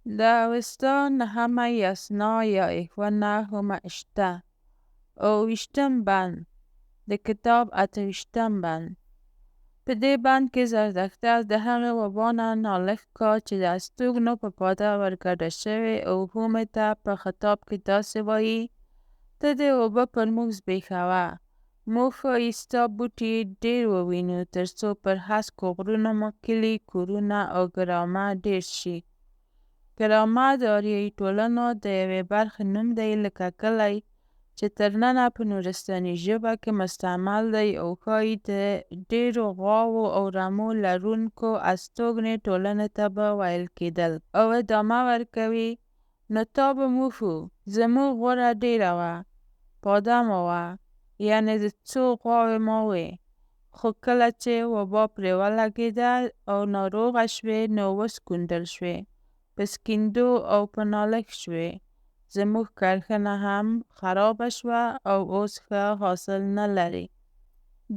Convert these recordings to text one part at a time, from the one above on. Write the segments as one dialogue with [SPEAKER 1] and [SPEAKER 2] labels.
[SPEAKER 1] د اوستا نهمه یسنا یا ایحوه نهمه اشته اوویشتم بند د کتاب اته‌ویشتم بند په دې بند کې زردکتر د هغې وبا نه نالښت کا چې د استوګنو په پاده ورګډه شوې اوهمې ته په خطاب کې داسې وایي: ته دې اوبه پر موږ زبېښوه، موږ ښایي ستا بوټي ډېر ووینو تر څو پر هسکو غرونو مو کلي، کورونه او ګرامه ډېر شي. ګرامه د آریایي ټولنو د یوې برخې نوم دی، لکه کلی چې تر ننه په نورستاني ژبه کې مستعمل دی او ښایي د ډېرو غواوو او رمو لرونکو استوګنې ټولنې ته به ویل کېدل. او ادامه ورکوي: نو تا به موږ وو، زموږ غوره ډېره وه، پاده مو وه، یعنې د څو غواوې مو وې، خو کله چې وبا پرې ولګېده او ناروغه شوې نو وسکونډل شوې، په سکېندو او په نالښت شوې، زموږ کرښنه هم خرابه شوه او اوس ښه حاصل نه لري.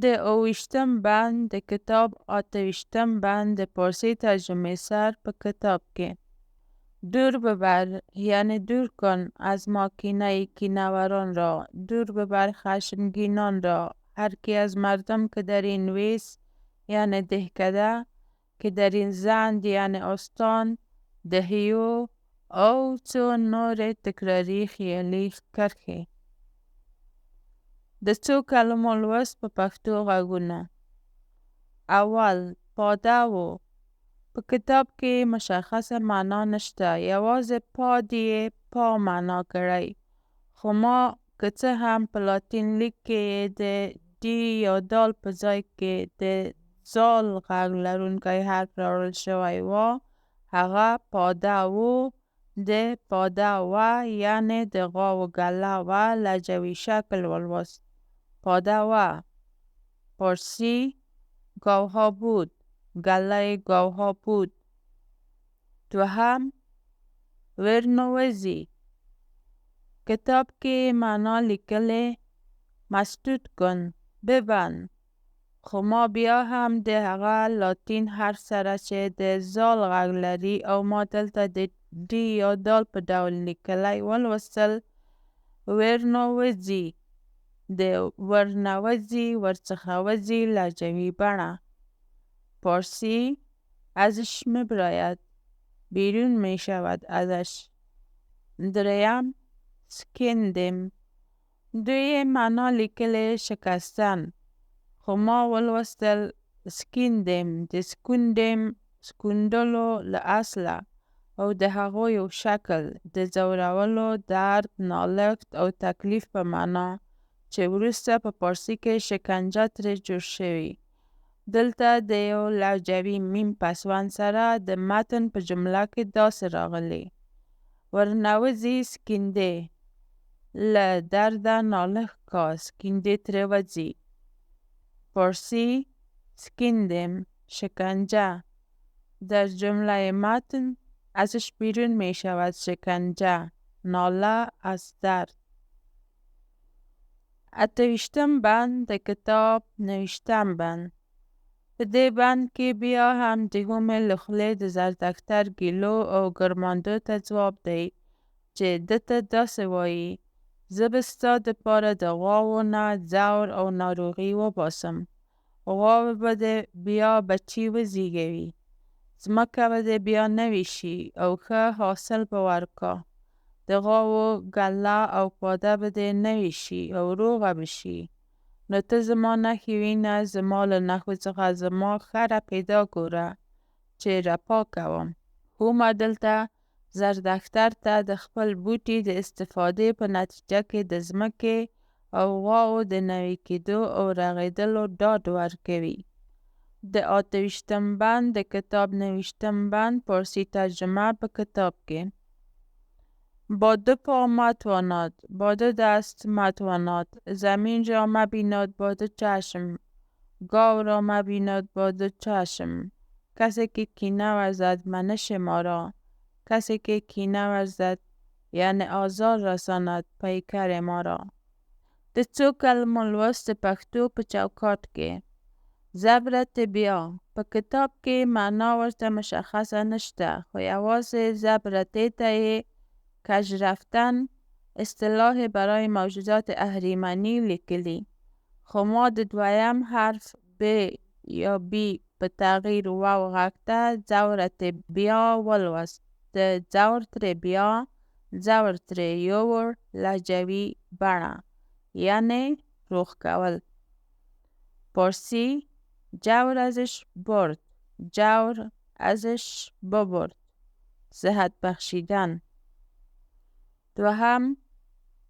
[SPEAKER 1] د اوویشتم بند د کتاب اته‌ویشتم بند د پارسي ترجمه سر په کتاب کې: دور ببر، یعنی دور کن از ما کینه کینه‌وران را، دور ببر خشمگینان را، هر کی از مردم که در این ویس یعنی دهکده، که در این زند یعنی آستان، دهیو او څو نور تکراري خیالي کرښې. د څو کلمو لوست په پښتو غږونه. اول: پاده و. په کتاب کې مشخصه معنا نشته، یوازې پاد یې پا معنا کړی، خو ما که څه هم په لاتین لیک کې د ډي یا دال په ځای کې د زال غږ لرونکی حرف راوړل شوی و، هغه پاده و د پاده و یعنی د غاو گله و لهجوي شکل ولوست. پاده و. پارسی: گاوها بود، گله گاوها بود. دوهم: ورنوزی. کتاب کې معنا لیکلې مسدود کن، ببند، خو ما بیا هم د هغه لاتین حرف سره چې د زال غږ لري او ما دلته د ډي یا دال په ډول لیکلی ولوستل. ورنوزي، د ورنوزي، ورڅخه وځي لهجوي بڼه. پارسی: ازش می‌براید، بیرون می‌شود ازش. دریم: سکندیم. دوی معنا لیکلې شکستن، خو ما ولوستل سکیندیم، د سکونډیم، سکونډلو له اصله او د هغو یو شکل، د ځورولو، درد، نالښت او تکلیف په معنا، چې وروسته په پارسي کې شکنجه ترې جوړ شوي. دلته د یو لهجوي میم پسوند سره د متن په جمله کې داسې راغلي: ورنوزي سکندې، له درده نالښت کا، سکندې ترې وځي. پارسی: سکندیم، شکنجه. در جمله متن ازش بیرون می شود شکنجه، ناله از درد. اته‌ویشتم بند د کتاب نویشتم بند. په دې بند کې بیا هم د هومې له خولې د زردکتر ګیلو او ګرماندو ته ځواب دی چې ده ته داسې وایي: زه به ستا دپاره د غواوو نه ځور او ناروغي وباسم، غواوې به دې بیا بچي وزېږوي، ځمکه به دې بیا نوې شي او ښه حاصل به ورکا، د غواوو ګله او پاده به دې نوې شي او روغه به شي. نو ته زما نښې وینه، زما له نښو څخه زما خره پیدا ګوره چې رپا کوم. هومه دلته زردکتر ته د خپل بوټي د استفادې په نتیجه کې د ځمکې او غواوو د نوي کېدو او رغېدلو ډاډ ورکوي. د اته‌ویشتم بند د کتاب نویشتم بند پارسی ترجمه په کتاب کې: با دو پا متواناد، با دو دست متواناد، زمین را مبیناد با دو چشم، گاو را مبیناد با دو چشم، کسی که کینه ورزد منش ما را، کسی که کینه ورزد یعنی آزار رساند پیکر ما را. د څو کلمو لوست پښتو په چوکاټ کې. زبرت بیا په کتاب کې معنا ورته مشخصه نشته خو یوازې زبرتې ته یې کج رفتن اصطلاح برای موجودات اهریمنی لیکلی خو ما د دویم حرف ب یا بی په تغییر واو غږ ته زورت بیا ولوست د زور ترې بیا زور ترې یوړ لهجوي بڼه یعنی روغ کول پارسی جور ازش برد جور ازش ببرد صحت بخشیدن دوهم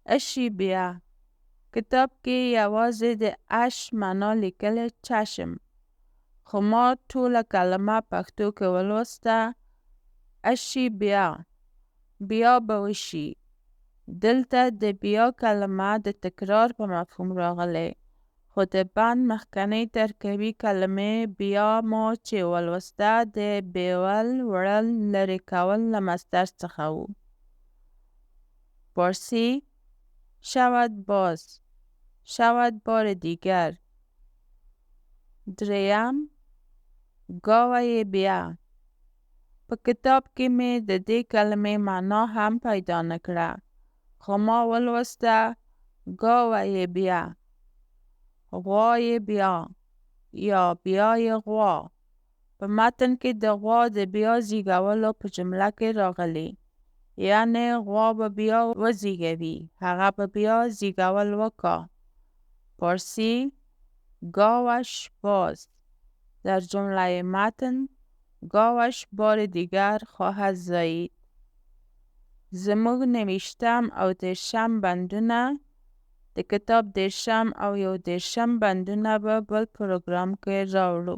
[SPEAKER 1] اشی بیا کتاب کې یوازې د اش معنا لیکلی چشم خو ما ټوله کلمه پښتو کې ولوسته اشی بیا بیا به وشي دلته د بیا کلمه د تکرار په مفهوم راغلی خو د بند مخکنی ترکیبي کلمې بیا ما چې ولوسته د بیول وړل لرې کول له مصدر څخه و پارسی شود باز شود بار دیگر دریم گاوی بیا په کتاب کې مې د دې کلمې معنا هم پیدا نکړه خو ما ولوسته گاوی بیا غوای بیا یا بیای غوا په متن کې د غوا د بیا زیږولو په جمله کې راغلی یعنی غوا به بیا وزیږوي هغه به بیا زیږول وکا پارسی گاوش باز در جمله متن گاوش بار دیگر خواهد زایید زموږ نویشتم او دېرشم بندونه د کتاب دېرشم او 11 بندونه به بل پروګرام کې راوړو